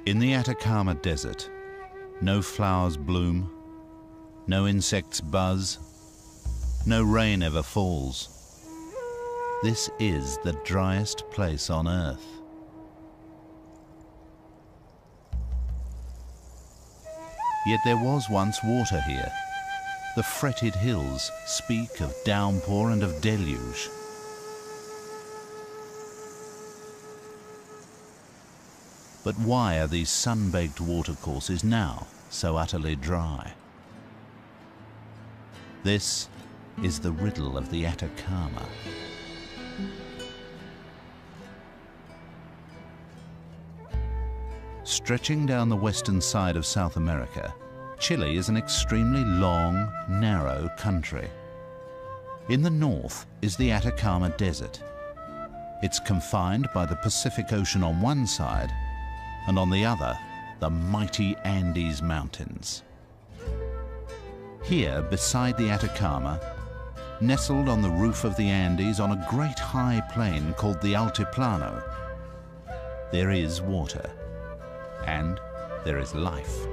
In the Atacama Desert, no flowers bloom, no insects buzz, no rain ever falls. This is the driest place on Earth. Yet there was once water here. The fretted hills speak of downpour and of deluge. But why are these sun-baked watercourses now so utterly dry? This is the riddle of the Atacama. Stretching down the western side of South America, Chile is an extremely long, narrow country. In the north is the Atacama Desert. It's confined by the Pacific Ocean on one side, and on the other, the mighty Andes Mountains. Here, beside the Atacama, nestled on the roof of the Andes on a great high plain called the Altiplano, there is water, and there is life.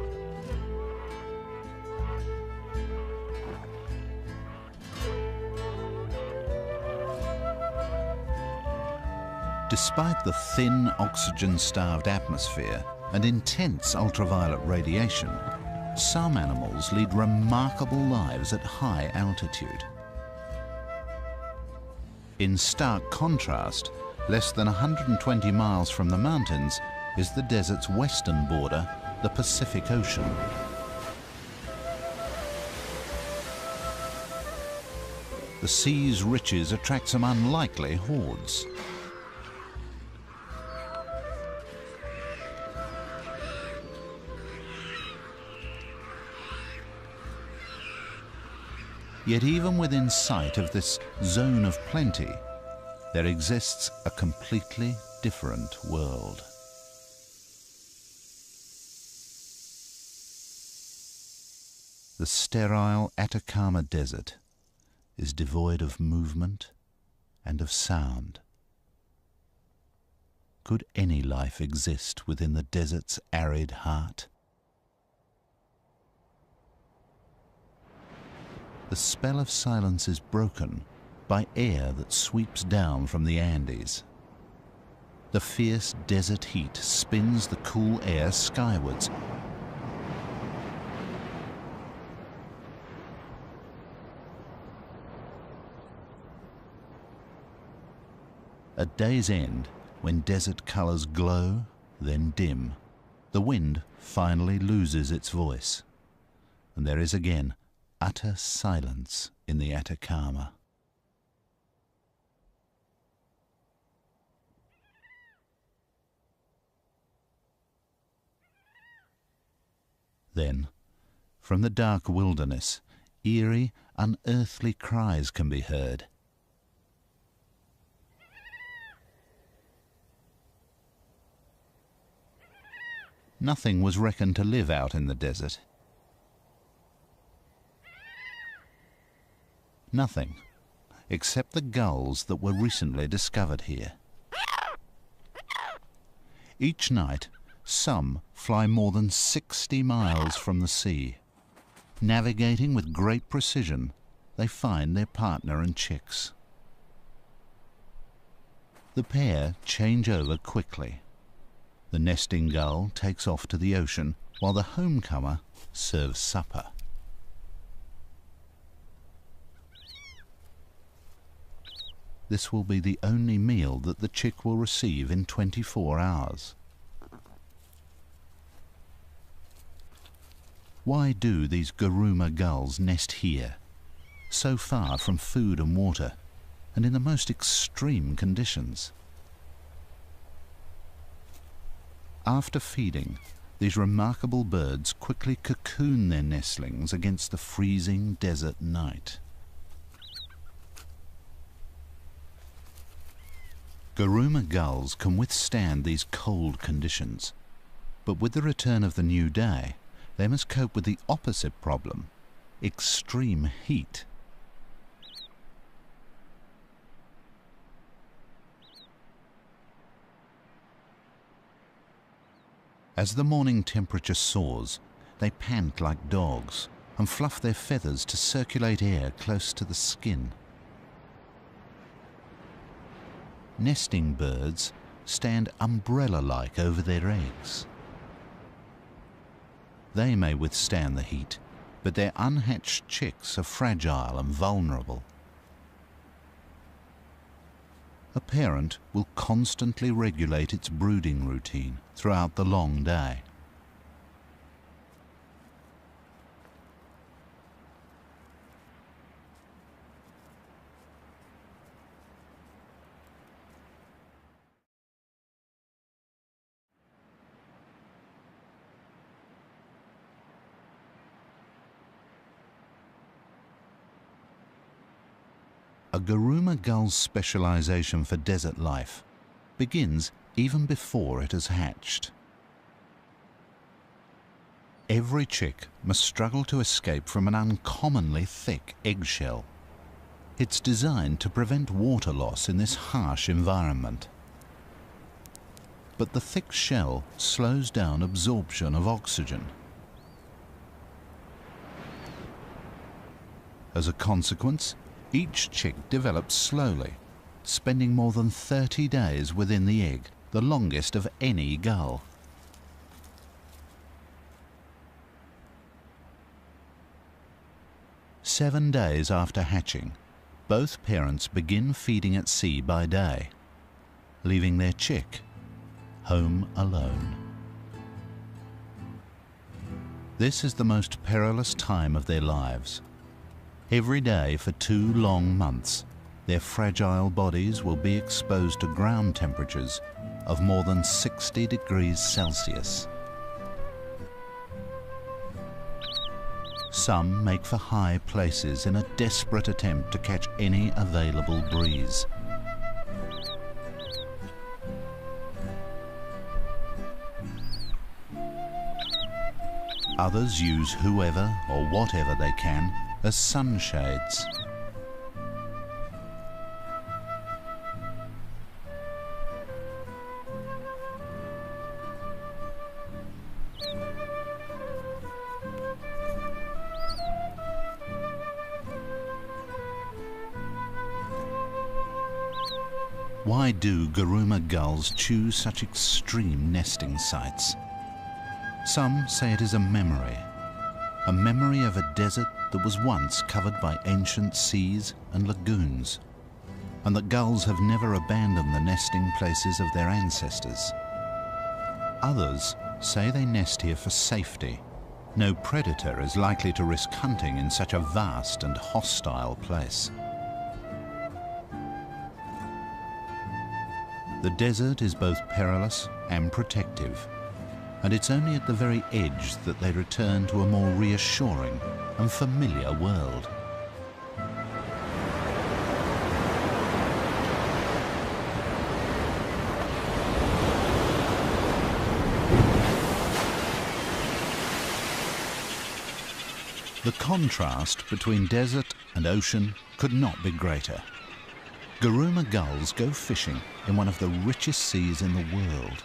Despite the thin, oxygen-starved atmosphere and intense ultraviolet radiation, some animals lead remarkable lives at high altitude. In stark contrast, less than 120 miles from the mountains is the desert's western border, the Pacific Ocean. The sea's riches attract some unlikely hordes. Yet even within sight of this zone of plenty, there exists a completely different world. The sterile Atacama Desert is devoid of movement and of sound. Could any life exist within the desert's arid heart? The spell of silence is broken by air that sweeps down from the Andes. The fierce desert heat spins the cool air skywards. At day's end, when desert colors glow, then dim, the wind finally loses its voice, and there is again utter silence in the Atacama. Then, from the dark wilderness, eerie, unearthly cries can be heard. Nothing was reckoned to live out in the desert. Nothing, except the gulls that were recently discovered here. Each night, some fly more than 60 miles from the sea. Navigating with great precision, they find their partner and chicks. The pair change over quickly. The nesting gull takes off to the ocean, while the homecomer serves supper. This will be the only meal that the chick will receive in 24 hours. Why do these Garuma gulls nest here, so far from food and water, and in the most extreme conditions? After feeding, these remarkable birds quickly cocoon their nestlings against the freezing desert night. Garuma gulls can withstand these cold conditions, but with the return of the new day, they must cope with the opposite problem: extreme heat. As the morning temperature soars, they pant like dogs and fluff their feathers to circulate air close to the skin. Nesting birds stand umbrella-like over their eggs. They may withstand the heat, but their unhatched chicks are fragile and vulnerable. A parent will constantly regulate its brooding routine throughout the long day. A Garuma gull's specialization for desert life begins even before it has hatched. Every chick must struggle to escape from an uncommonly thick eggshell. It's designed to prevent water loss in this harsh environment. But the thick shell slows down absorption of oxygen. As a consequence, each chick develops slowly, spending more than 30 days within the egg, the longest of any gull. "7 days after hatching, both parents begin feeding at sea by day, leaving their chick home alone. This is the most perilous time of their lives. Every day for 2 long months, their fragile bodies will be exposed to ground temperatures of more than 60 degrees Celsius. Some make for high places in a desperate attempt to catch any available breeze. Others use whoever or whatever they can as sunshades. Why do Garuma gulls choose such extreme nesting sites? Some say it is a memory of a desert that was once covered by ancient seas and lagoons, and that gulls have never abandoned the nesting places of their ancestors. Others say they nest here for safety. No predator is likely to risk hunting in such a vast and hostile place. The desert is both perilous and protective, and it's only at the very edge that they return to a more reassuring and familiar world. The contrast between desert and ocean could not be greater. Garuma gulls go fishing in one of the richest seas in the world.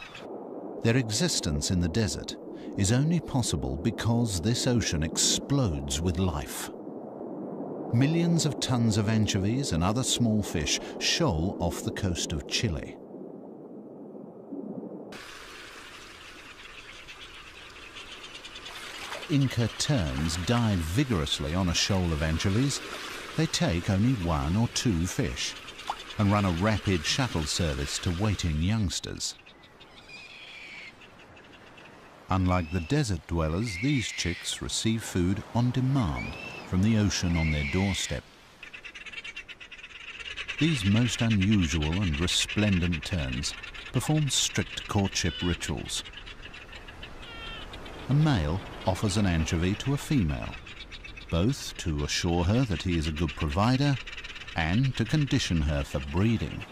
Their existence in the desert is only possible because this ocean explodes with life. Millions of tons of anchovies and other small fish shoal off the coast of Chile. Inca terns dive vigorously on a shoal of anchovies. They take only 1 or 2 fish and run a rapid shuttle service to waiting youngsters. Unlike the desert dwellers, these chicks receive food on demand from the ocean on their doorstep. These most unusual and resplendent terns perform strict courtship rituals. A male offers an anchovy to a female, both to assure her that he is a good provider and to condition her for breeding.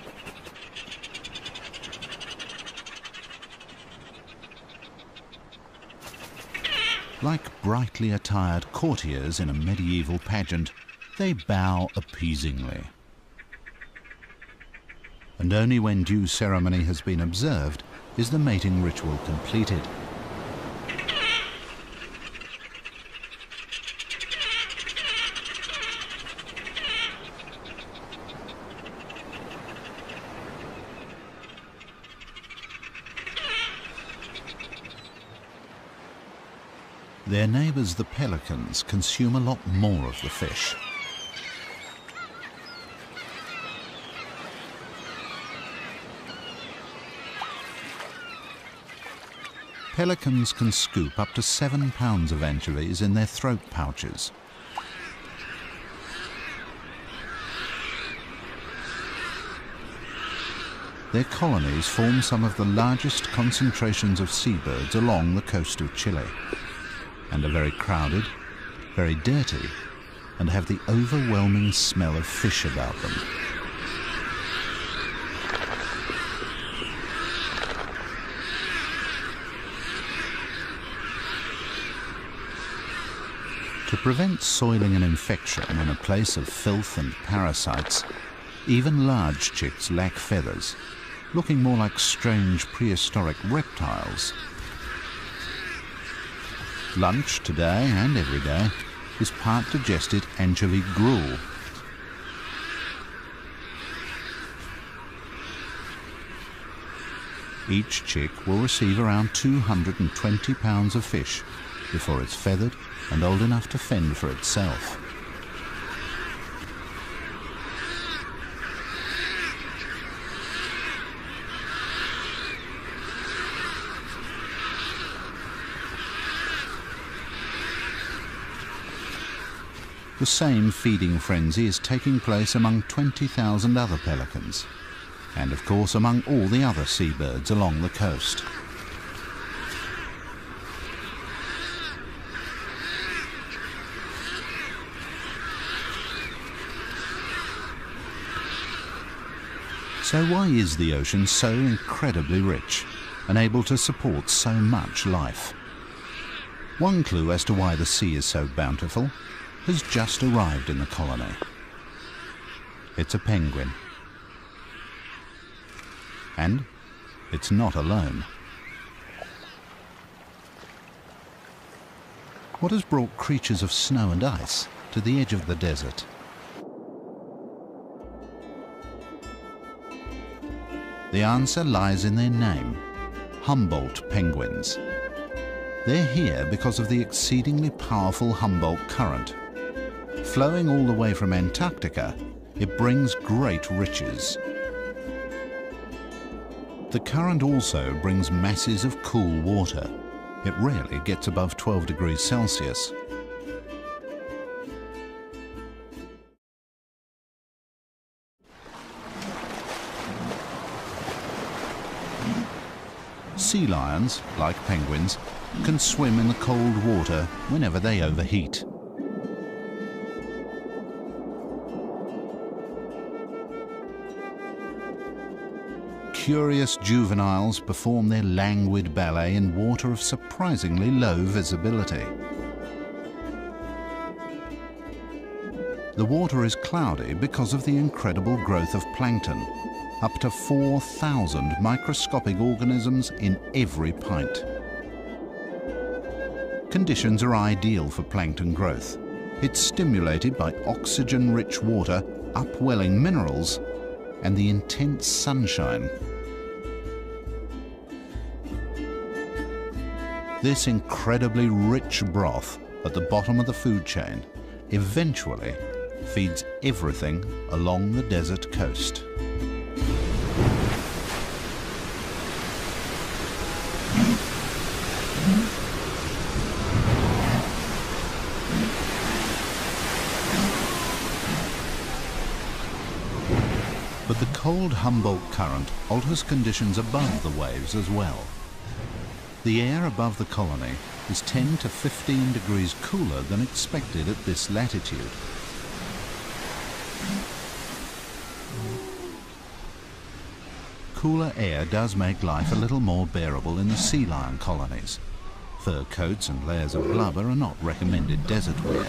Like brightly attired courtiers in a medieval pageant, they bow appeasingly. And only when due ceremony has been observed is the mating ritual completed. Their neighbours, the pelicans, consume a lot more of the fish. Pelicans can scoop up to 7 pounds of anchovies in their throat pouches. Their colonies form some of the largest concentrations of seabirds along the coast of Chile, and are very crowded, very dirty, and have the overwhelming smell of fish about them. To prevent soiling and infection in a place of filth and parasites, even large chicks lack feathers, looking more like strange prehistoric reptiles. Lunch today and every day is part digested anchovy gruel. Each chick will receive around 220 pounds of fish before it's feathered and old enough to fend for itself. The same feeding frenzy is taking place among 20,000 other pelicans, and of course among all the other seabirds along the coast. So why is the ocean so incredibly rich and able to support so much life? One clue as to why the sea is so bountiful has just arrived in the colony. It's a penguin. And it's not alone. What has brought creatures of snow and ice to the edge of the desert? The answer lies in their name, Humboldt penguins. They're here because of the exceedingly powerful Humboldt current. Flowing all the way from Antarctica, it brings great riches. The current also brings masses of cool water. It rarely gets above 12 degrees Celsius. Sea lions, like penguins, can swim in the cold water whenever they overheat. Curious juveniles perform their languid ballet in water of surprisingly low visibility. The water is cloudy because of the incredible growth of plankton, up to 4,000 microscopic organisms in every pint. Conditions are ideal for plankton growth. It's stimulated by oxygen-rich water, upwelling minerals, and the intense sunshine. This incredibly rich broth at the bottom of the food chain eventually feeds everything along the desert coast. But the cold Humboldt current alters conditions above the waves as well. The air above the colony is 10 to 15 degrees cooler than expected at this latitude. Cooler air does make life a little more bearable in the sea lion colonies. Fur coats and layers of blubber are not recommended desert wear.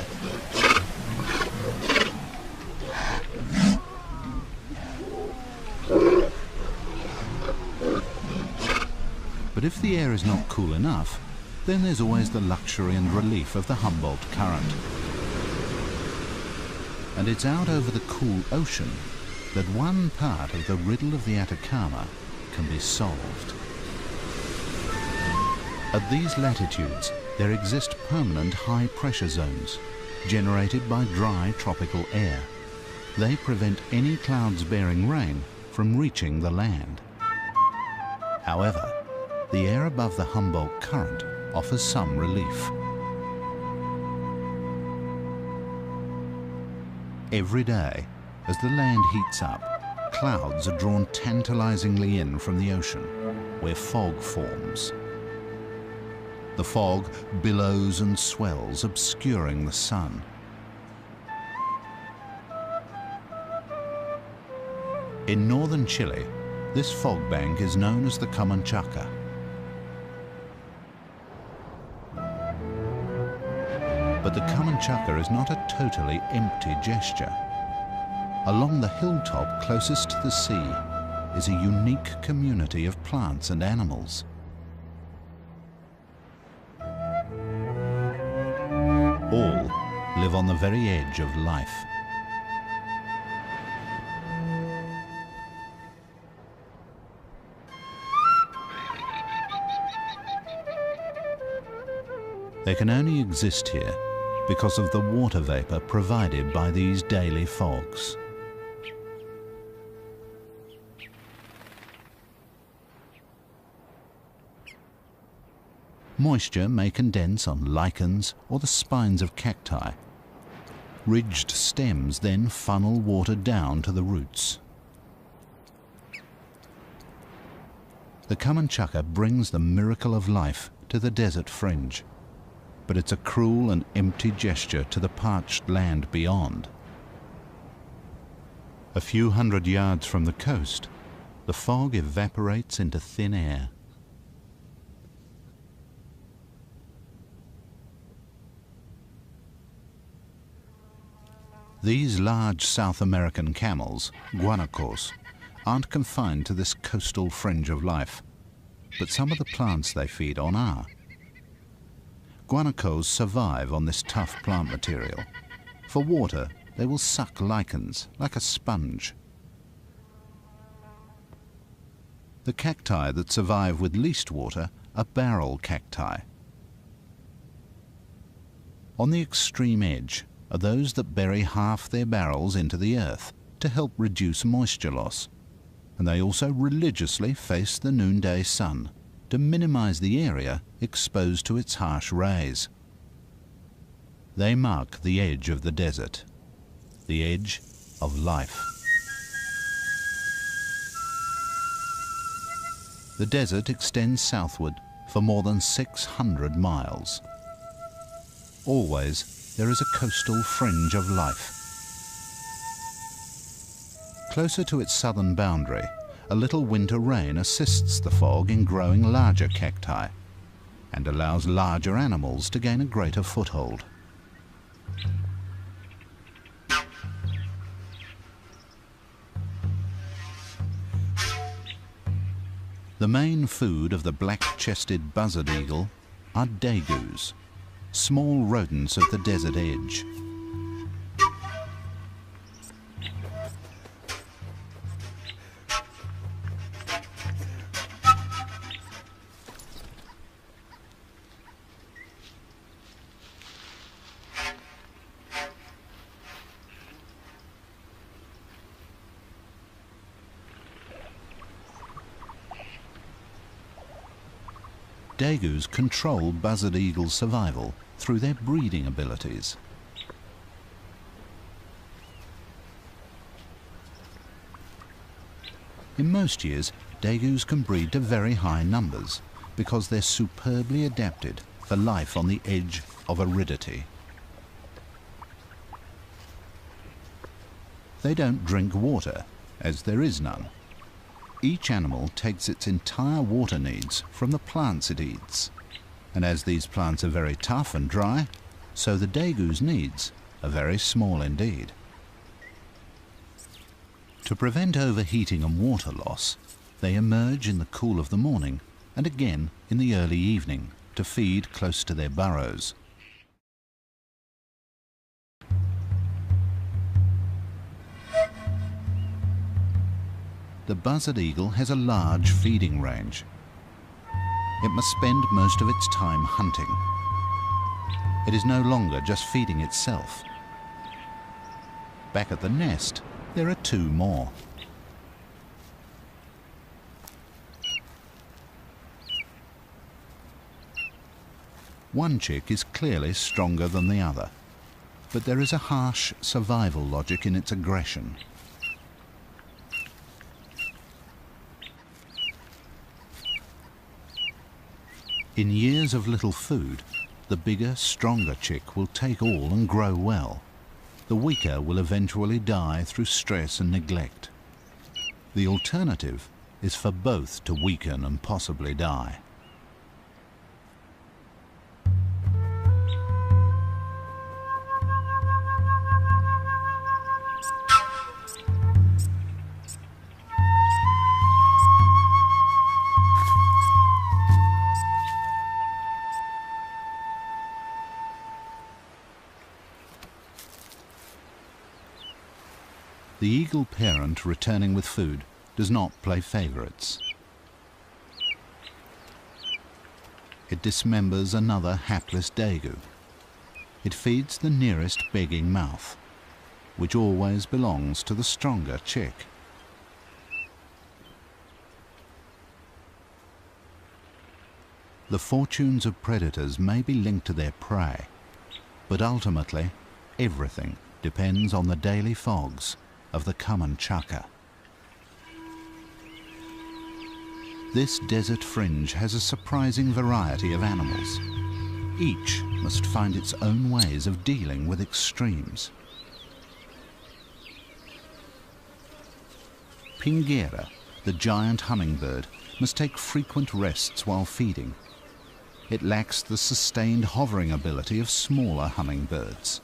But if the air is not cool enough, then there's always the luxury and relief of the Humboldt current. And it's out over the cool ocean that one part of the riddle of the Atacama can be solved. At these latitudes, there exist permanent high-pressure zones generated by dry tropical air. They prevent any clouds bearing rain from reaching the land. However, the air above the Humboldt Current offers some relief. Every day, as the land heats up, clouds are drawn tantalizingly in from the ocean, where fog forms. The fog billows and swells, obscuring the sun. In northern Chile, this fog bank is known as the Camanchaca. But the Camanchaca is not a totally empty gesture. Along the hilltop closest to the sea is a unique community of plants and animals. All live on the very edge of life. They can only exist here because of the water vapor provided by these daily fogs. Moisture may condense on lichens or the spines of cacti. Ridged stems then funnel water down to the roots. The Camanchaca brings the miracle of life to the desert fringe, but it's a cruel and empty gesture to the parched land beyond. A few hundred yards from the coast, the fog evaporates into thin air. These large South American camels, guanacos, aren't confined to this coastal fringe of life, but some of the plants they feed on are. Guanacos survive on this tough plant material. For water, they will suck lichens like a sponge. The cacti that survive with least water are barrel cacti. On the extreme edge are those that bury half their barrels into the earth to help reduce moisture loss, and they also religiously face the noonday sun to minimize the area exposed to its harsh rays. They mark the edge of the desert, the edge of life. The desert extends southward for more than 600 miles. Always there is a coastal fringe of life. Closer to its southern boundary, a little winter rain assists the fog in growing larger cacti and allows larger animals to gain a greater foothold. The main food of the black-chested buzzard eagle are dagoos, small rodents of the desert edge. Dagoos control buzzard eagles' survival through their breeding abilities. In most years, dagoos can breed to very high numbers because they're superbly adapted for life on the edge of aridity. They don't drink water, as there is none. Each animal takes its entire water needs from the plants it eats. And as these plants are very tough and dry, so the dagoos' needs are very small indeed. To prevent overheating and water loss, they emerge in the cool of the morning and again in the early evening to feed close to their burrows. The buzzard eagle has a large feeding range. it must spend most of its time hunting. It is no longer just feeding itself. Back at the nest, there are two more. One chick is clearly stronger than the other, but there is a harsh survival logic in its aggression. In years of little food, the bigger, stronger chick will take all and grow well. The weaker will eventually die through stress and neglect. The alternative is for both to weaken and possibly die. The eagle parent returning with food does not play favorites. It dismembers another hapless daegu. It feeds the nearest begging mouth, which always belongs to the stronger chick. The fortunes of predators may be linked to their prey, but ultimately everything depends on the daily fogs of the common chukar. This desert fringe has a surprising variety of animals. Each must find its own ways of dealing with extremes. Pinguera, the giant hummingbird, must take frequent rests while feeding. It lacks the sustained hovering ability of smaller hummingbirds.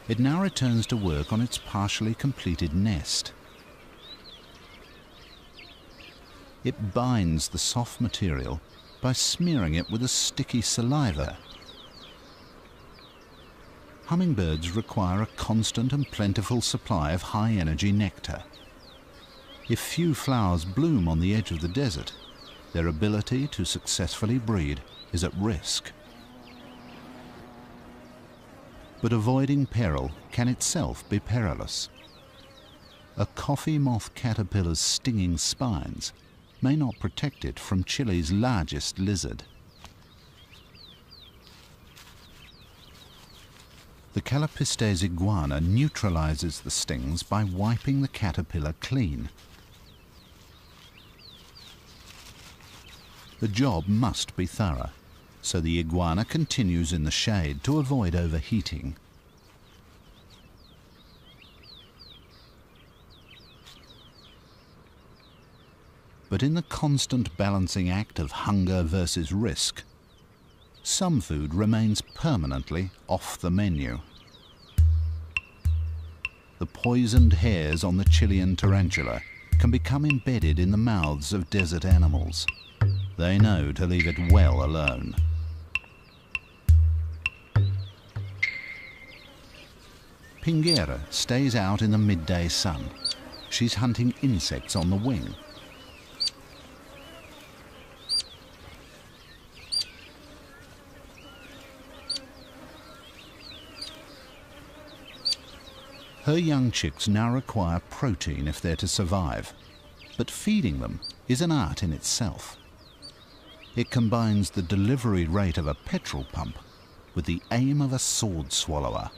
It now returns to work on its partially completed nest. It binds the soft material by smearing it with a sticky saliva. Hummingbirds require a constant and plentiful supply of high-energy nectar. If few flowers bloom on the edge of the desert, their ability to successfully breed is at risk. But avoiding peril can itself be perilous. A coffee moth caterpillar's stinging spines may not protect it from Chile's largest lizard. The Calopistes iguana neutralizes the stings by wiping the caterpillar clean. The job must be thorough, so the iguana continues in the shade to avoid overheating. But in the constant balancing act of hunger versus risk, some food remains permanently off the menu. The poisoned hairs on the Chilean tarantula can become embedded in the mouths of desert animals. They know to leave it well alone. Pinguera stays out in the midday sun. She's hunting insects on the wing. Her young chicks now require protein if they're to survive, but feeding them is an art in itself. It combines the delivery rate of a petrol pump with the aim of a sword swallower.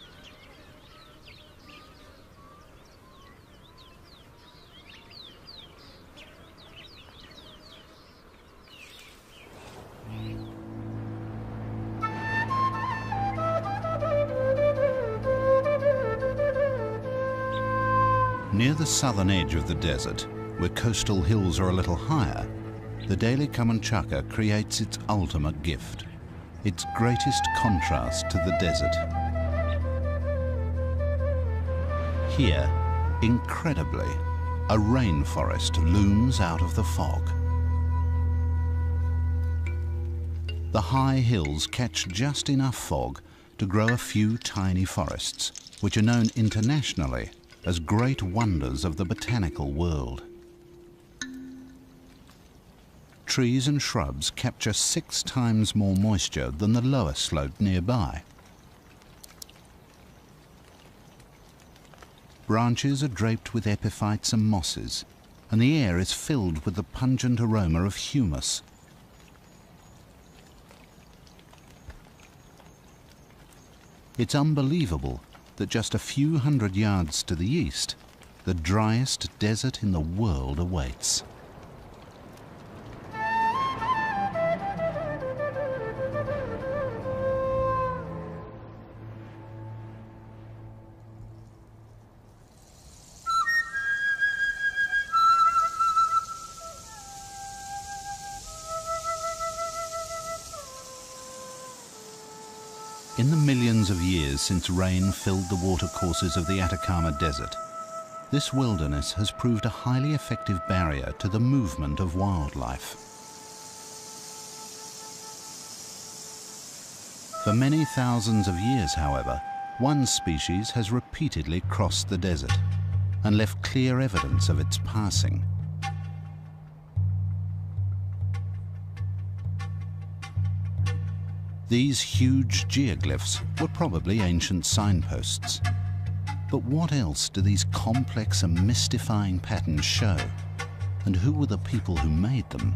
Near the southern edge of the desert, where coastal hills are a little higher, the daily common chukar creates its ultimate gift, its greatest contrast to the desert. Here, incredibly, a rainforest looms out of the fog. The high hills catch just enough fog to grow a few tiny forests, which are known internationally as great wonders of the botanical world. trees and shrubs capture 6 times more moisture than the lower slope nearby. Branches are draped with epiphytes and mosses, and the air is filled with the pungent aroma of humus. It's unbelievable that just a few hundred yards to the east, the driest desert in the world awaits. In the millions of years since rain filled the watercourses of the Atacama Desert, this wilderness has proved a highly effective barrier to the movement of wildlife. For many thousands of years, however, one species has repeatedly crossed the desert and left clear evidence of its passing. These huge geoglyphs were probably ancient signposts. But what else do these complex and mystifying patterns show? And who were the people who made them?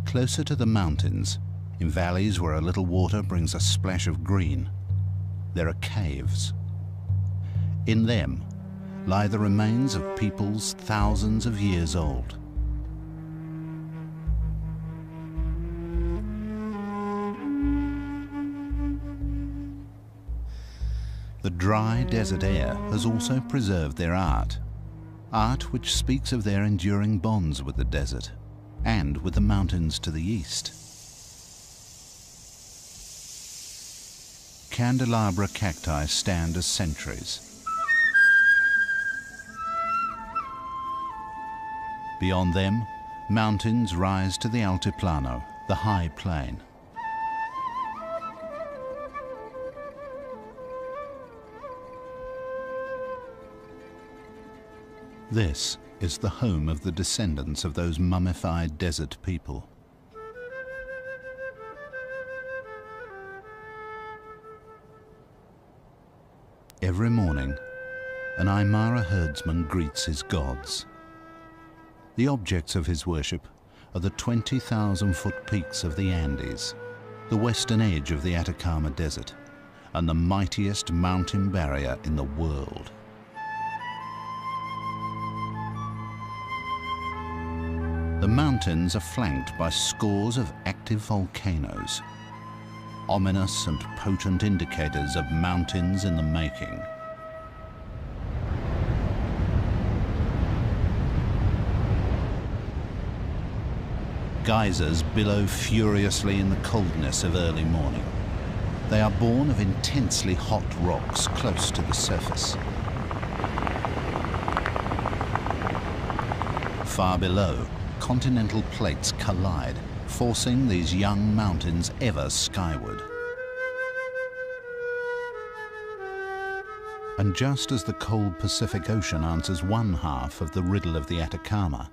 Closer to the mountains, in valleys where a little water brings a splash of green, there are caves. In them lie the remains of peoples thousands of years old. The dry desert air has also preserved their art which speaks of their enduring bonds with the desert and with the mountains to the east. Candelabra cacti stand as sentries. Beyond them, mountains rise to the Altiplano, the high plain. This is the home of the descendants of those mummified desert people. Every morning, an Aymara herdsman greets his gods. The objects of his worship are the 20,000-foot peaks of the Andes, the western edge of the Atacama Desert, and the mightiest mountain barrier in the world. The mountains are flanked by scores of active volcanoes, ominous and potent indicators of mountains in the making. Geysers billow furiously in the coldness of early morning. They are born of intensely hot rocks close to the surface. Far below, continental plates collide, forcing these young mountains ever skyward. And just as the cold Pacific Ocean answers one half of the riddle of the Atacama,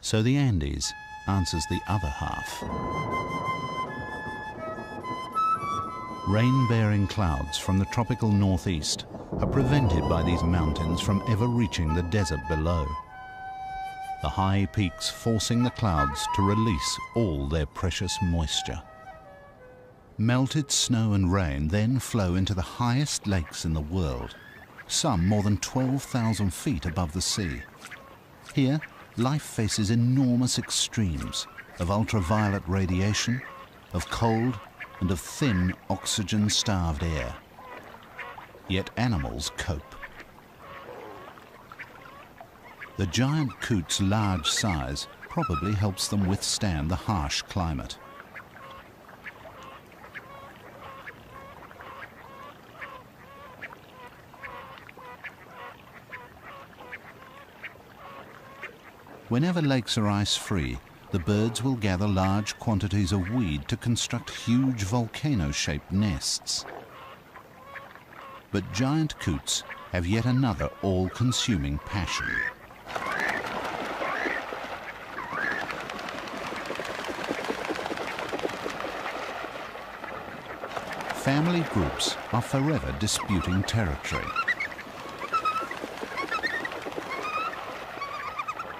so the Andes answers the other half. Rain-bearing clouds from the tropical northeast are prevented by these mountains from ever reaching the desert below, the high peaks forcing the clouds to release all their precious moisture. Melted snow and rain then flow into the highest lakes in the world, some more than 12,000 feet above the sea. Here, life faces enormous extremes of ultraviolet radiation, of cold, and of thin, oxygen-starved air. Yet animals cope. The giant coot's large size probably helps them withstand the harsh climate. Whenever lakes are ice-free, the birds will gather large quantities of weed to construct huge volcano-shaped nests. But giant coots have yet another all-consuming passion. Family groups are forever disputing territory.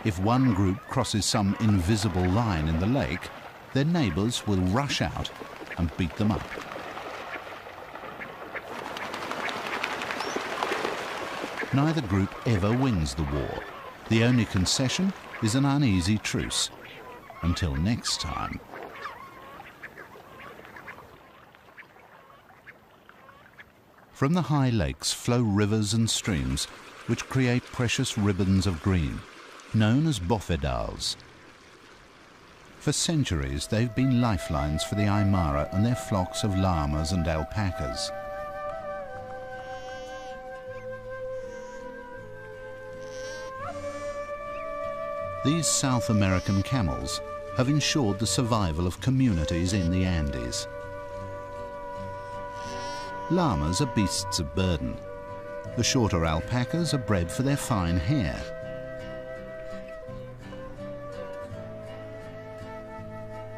If one group crosses some invisible line in the lake, their neighbours will rush out and beat them up. Neither group ever wins the war. The only concession is an uneasy truce. Until next time. From the high lakes flow rivers and streams which create precious ribbons of green, known as bofedals. For centuries they've been lifelines for the Aymara and their flocks of llamas and alpacas. These South American camels have ensured the survival of communities in the Andes. Llamas are beasts of burden. The shorter alpacas are bred for their fine hair.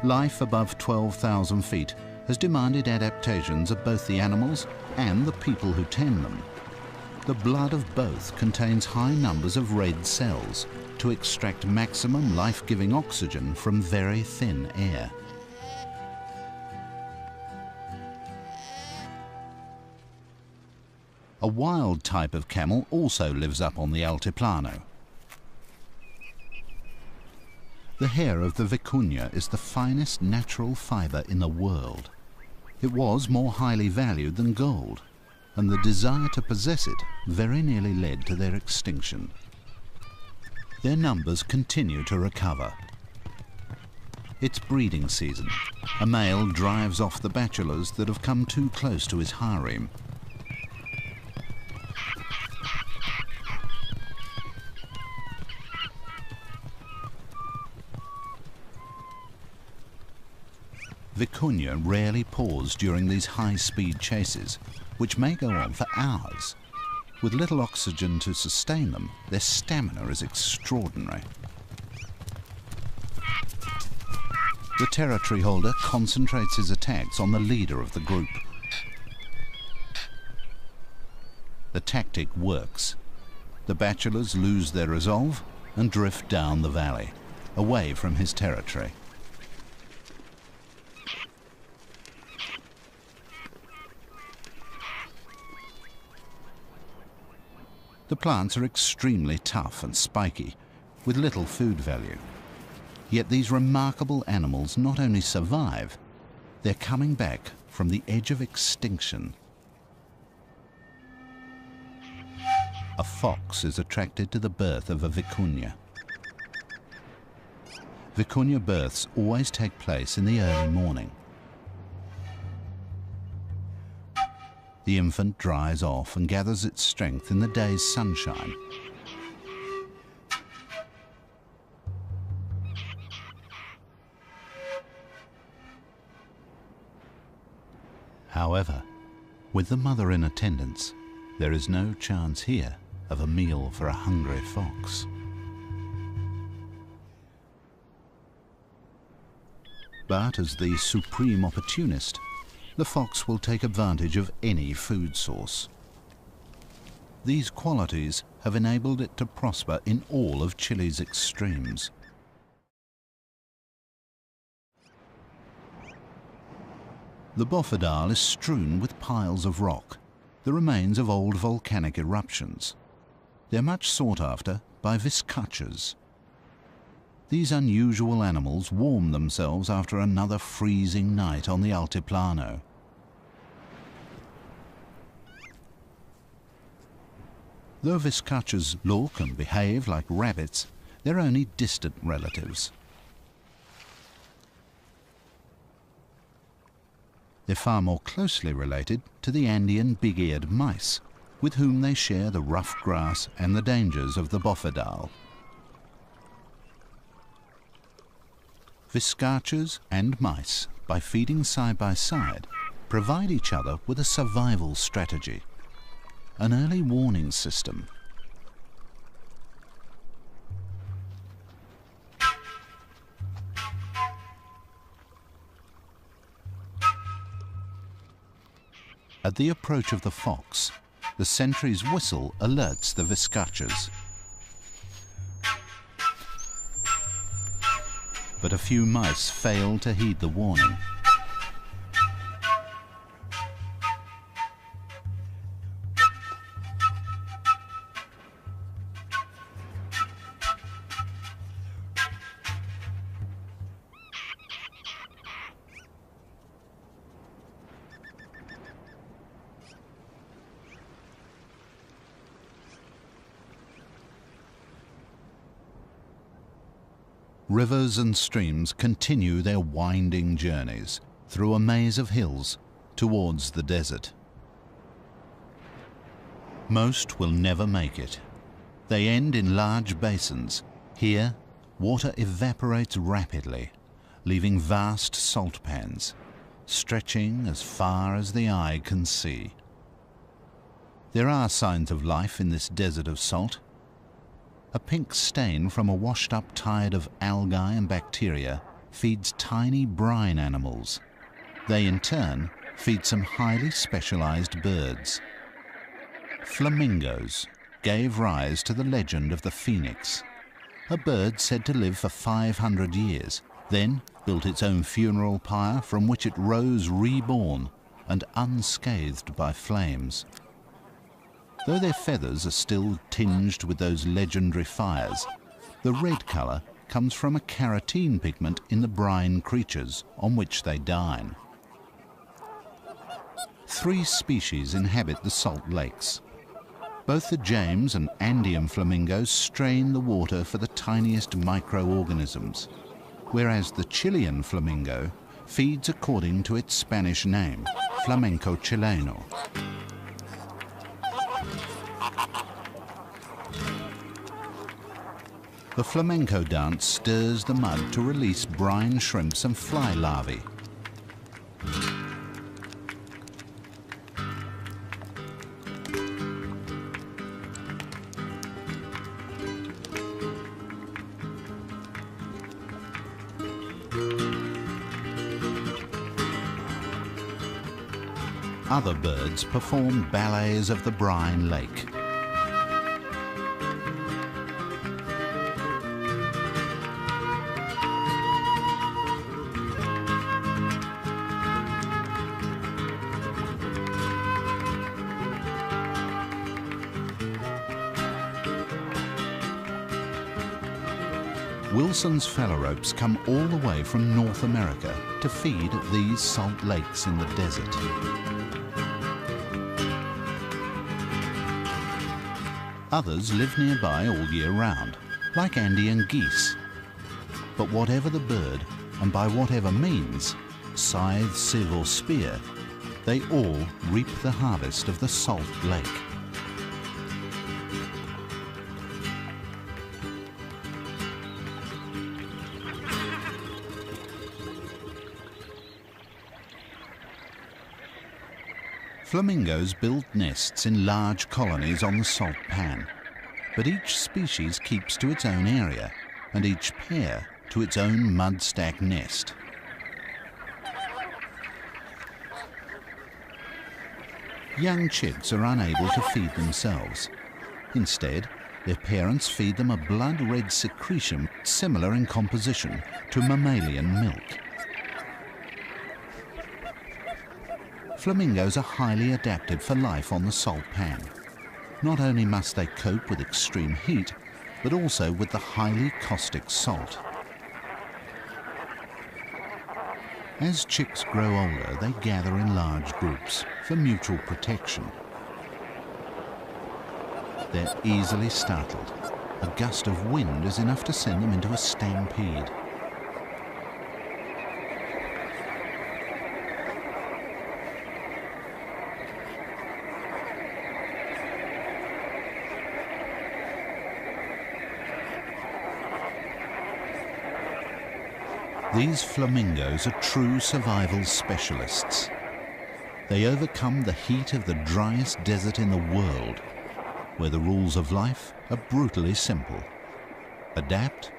Life above 12,000 feet has demanded adaptations of both the animals and the people who tend them. The blood of both contains high numbers of red cells to extract maximum life-giving oxygen from very thin air. A wild type of camel also lives up on the Altiplano. The hair of the vicuña is the finest natural fibre in the world. It was more highly valued than gold, and the desire to possess it very nearly led to their extinction. Their numbers continue to recover. It's breeding season. A male drives off the bachelors that have come too close to his harem. Vicuña rarely pause during these high-speed chases, which may go on for hours. With little oxygen to sustain them, their stamina is extraordinary. The territory holder concentrates his attacks on the leader of the group. The tactic works. The bachelors lose their resolve and drift down the valley, away from his territory. The plants are extremely tough and spiky, with little food value. Yet these remarkable animals not only survive, they're coming back from the edge of extinction. A fox is attracted to the birth of a vicuña. Vicuña births always take place in the early morning. The infant dries off and gathers its strength in the day's sunshine. However, with the mother in attendance, there is no chance here of a meal for a hungry fox. But as the supreme opportunist, the fox will take advantage of any food source. These qualities have enabled it to prosper in all of Chile's extremes. The bofedal is strewn with piles of rock, the remains of old volcanic eruptions. They're much sought after by vizcachas. These unusual animals warm themselves after another freezing night on the Altiplano. Though vizcachas look and behave like rabbits, they're only distant relatives. They're far more closely related to the Andean big-eared mice, with whom they share the rough grass and the dangers of the bofedal. Viscachas and mice, by feeding side by side, provide each other with a survival strategy, an early warning system. At the approach of the fox, the sentry's whistle alerts the viscachas. But a few mice fail to heed the warning. Rivers and streams continue their winding journeys through a maze of hills towards the desert. Most will never make it. They end in large basins. Here, water evaporates rapidly, leaving vast salt pans, stretching as far as the eye can see. There are signs of life in this desert of salt. A pink stain from a washed-up tide of algae and bacteria feeds tiny brine animals. They, in turn, feed some highly specialized birds. Flamingos gave rise to the legend of the phoenix, a bird said to live for 500 years, then built its own funeral pyre from which it rose reborn and unscathed by flames. Though their feathers are still tinged with those legendary fires, the red colour comes from a carotene pigment in the brine creatures on which they dine. 3 species inhabit the salt lakes. Both the James and Andean flamingos strain the water for the tiniest microorganisms, whereas the Chilean flamingo feeds according to its Spanish name, flamenco chileno. The flamenco dance stirs the mud to release brine shrimps and fly larvae. Other birds perform ballets of the brine lake. Wilson's phalaropes come all the way from North America to feed at these salt lakes in the desert. Others live nearby all year round, like Andean geese. But whatever the bird, and by whatever means, scythe, sieve or spear, they all reap the harvest of the salt lake. Flamingos build nests in large colonies on the salt pan, but each species keeps to its own area, and each pair to its own mud-stack nest. Young chicks are unable to feed themselves. Instead, their parents feed them a blood-red secretion similar in composition to mammalian milk. Flamingos are highly adapted for life on the salt pan. Not only must they cope with extreme heat, but also with the highly caustic salt. As chicks grow older, they gather in large groups for mutual protection. They're easily startled. A gust of wind is enough to send them into a stampede. These flamingos are true survival specialists. They overcome the heat of the driest desert in the world, where the rules of life are brutally simple: adapt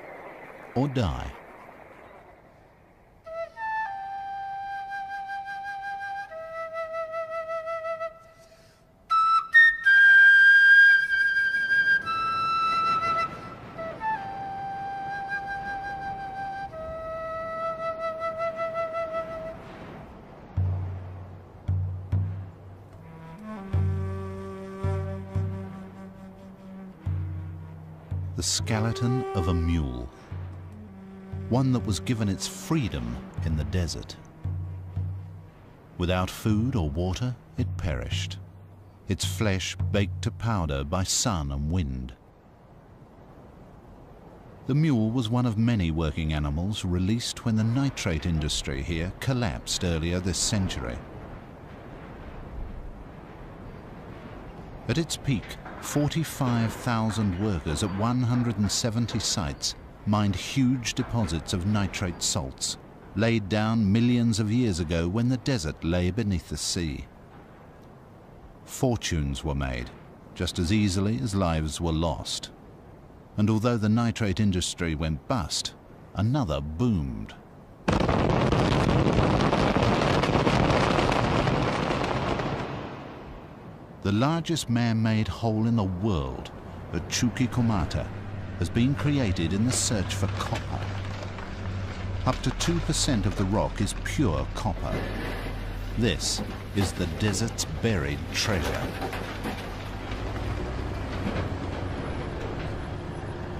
or die. The skeleton of a mule, one that was given its freedom in the desert. Without food or water, it perished, its flesh baked to powder by sun and wind. The mule was one of many working animals released when the nitrate industry here collapsed earlier this century. At its peak, 45,000 workers at 170 sites mined huge deposits of nitrate salts, laid down millions of years ago when the desert lay beneath the sea. Fortunes were made, just as easily as lives were lost. And although the nitrate industry went bust, another boomed. The largest man-made hole in the world, at Chuquicamata, has been created in the search for copper. Up to 2% of the rock is pure copper. This is the desert's buried treasure.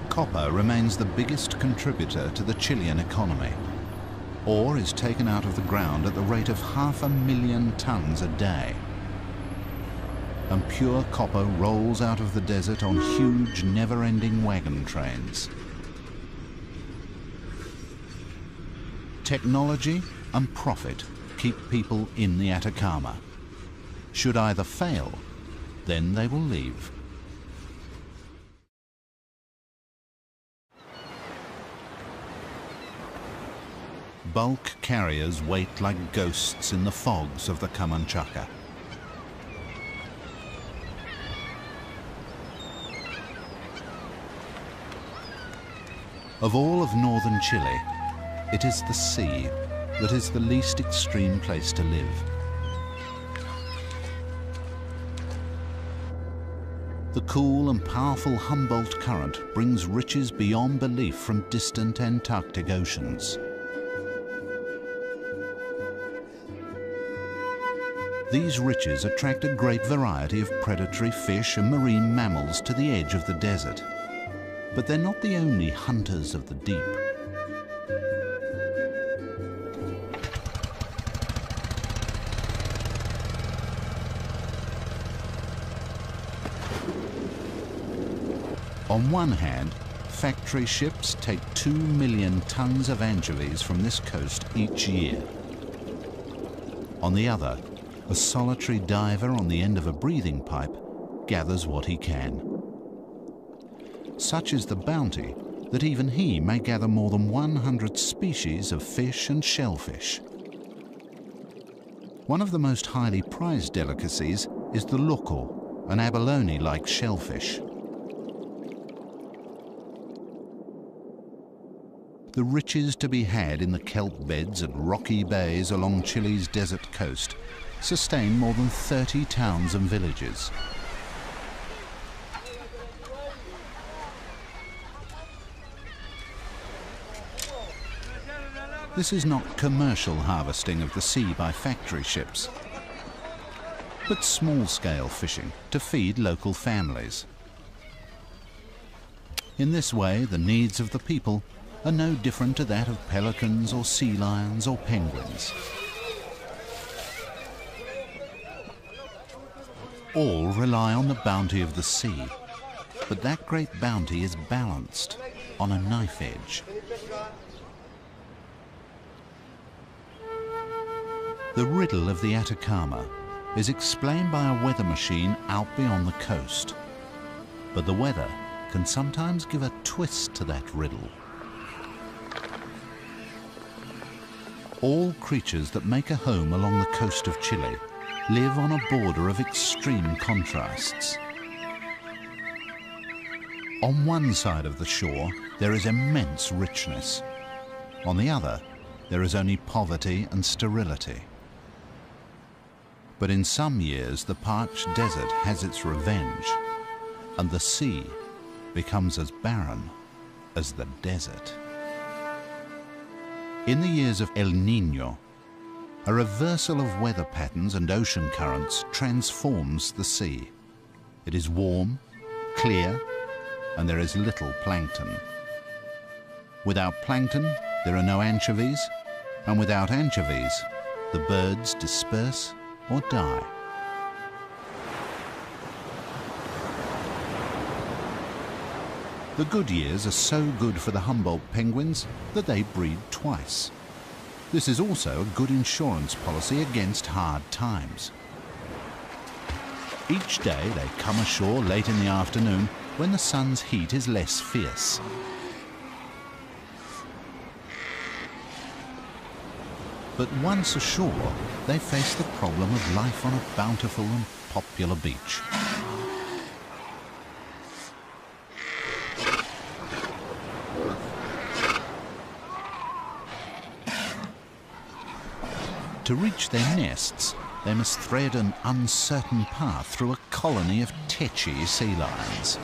Copper remains the biggest contributor to the Chilean economy. Ore is taken out of the ground at the rate of 500,000 tons a day. And pure copper rolls out of the desert on huge, never-ending wagon trains. Technology and profit keep people in the Atacama. Should either fail, then they will leave. Bulk carriers wait like ghosts in the fogs of the Camanchaca. Of all of northern Chile, it is the sea that is the least extreme place to live. The cool and powerful Humboldt Current brings riches beyond belief from distant Antarctic oceans. These riches attract a great variety of predatory fish and marine mammals to the edge of the desert. But they're not the only hunters of the deep. On one hand, factory ships take 2 million tons of anchovies from this coast each year. On the other, a solitary diver on the end of a breathing pipe gathers what he can. Such is the bounty that even he may gather more than 100 species of fish and shellfish. One of the most highly prized delicacies is the loco, an abalone-like shellfish. The riches to be had in the kelp beds and rocky bays along Chile's desert coast sustain more than 30 towns and villages. This is not commercial harvesting of the sea by factory ships, but small-scale fishing to feed local families. In this way, the needs of the people are no different to that of pelicans or sea lions or penguins. All rely on the bounty of the sea, but that great bounty is balanced on a knife edge. The riddle of the Atacama is explained by a weather machine out beyond the coast. But the weather can sometimes give a twist to that riddle. All creatures that make a home along the coast of Chile live on a border of extreme contrasts. On one side of the shore, there is immense richness. On the other, there is only poverty and sterility. But in some years, the parched desert has its revenge, and the sea becomes as barren as the desert. In the years of El Niño, a reversal of weather patterns and ocean currents transforms the sea. It is warm, clear, and there is little plankton. Without plankton, there are no anchovies, and without anchovies, the birds disperse or die. The good years are so good for the Humboldt penguins that they breed twice. This is also a good insurance policy against hard times. Each day they come ashore late in the afternoon when the sun's heat is less fierce. But once ashore, they face the problem of life on a bountiful and popular beach. To reach their nests, they must thread an uncertain path through a colony of tetchy sea lions.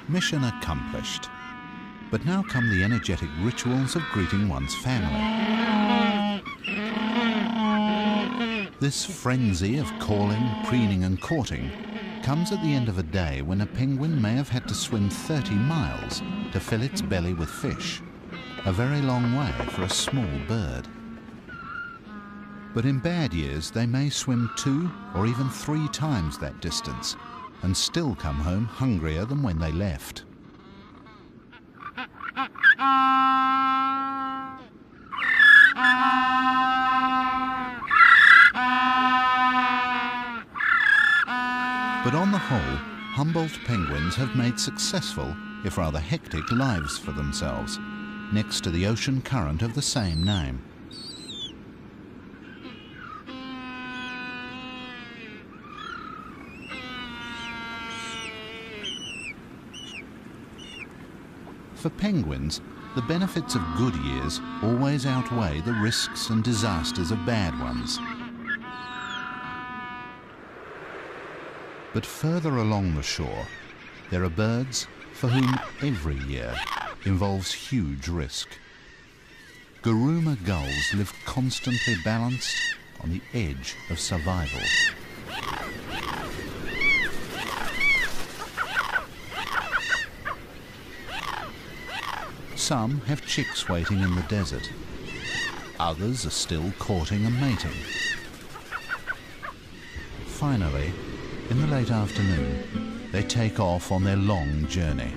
Mission accomplished. But now come the energetic rituals of greeting one's family. This frenzy of calling, preening and courting comes at the end of a day when a penguin may have had to swim 30 miles to fill its belly with fish, a very long way for a small bird. But in bad years they may swim 2 or even 3 times that distance and still come home hungrier than when they left. But on the whole, Humboldt penguins have made successful, if rather hectic, lives for themselves, next to the ocean current of the same name. For penguins, the benefits of good years always outweigh the risks and disasters of bad ones. But further along the shore, there are birds for whom every year involves huge risk. Guruma gulls live constantly balanced on the edge of survival. Some have chicks waiting in the desert. Others are still courting and mating. Finally, in the late afternoon, they take off on their long journey.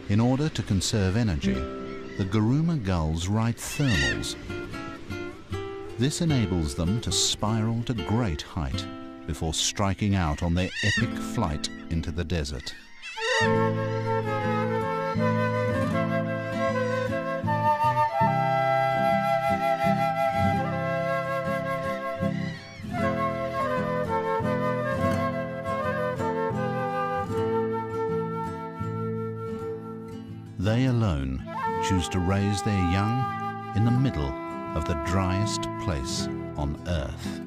In order to conserve energy, the Guruma gulls ride thermals. This enables them to spiral to great height before striking out on their epic flight into the desert. They alone choose to raise their young in the middle of the driest place on Earth.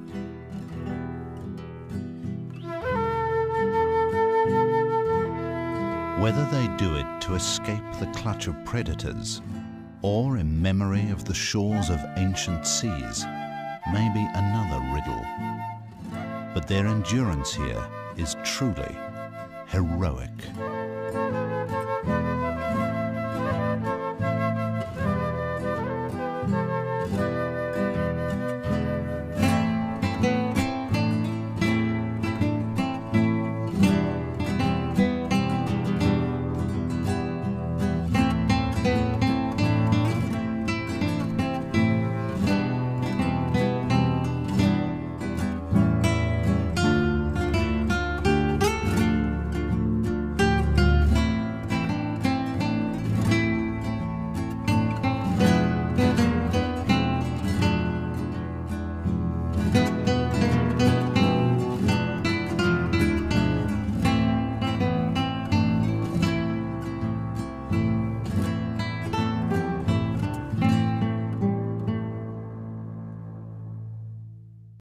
Whether they do it to escape the clutch of predators or in memory of the shores of ancient seas may be another riddle. But their endurance here is truly heroic.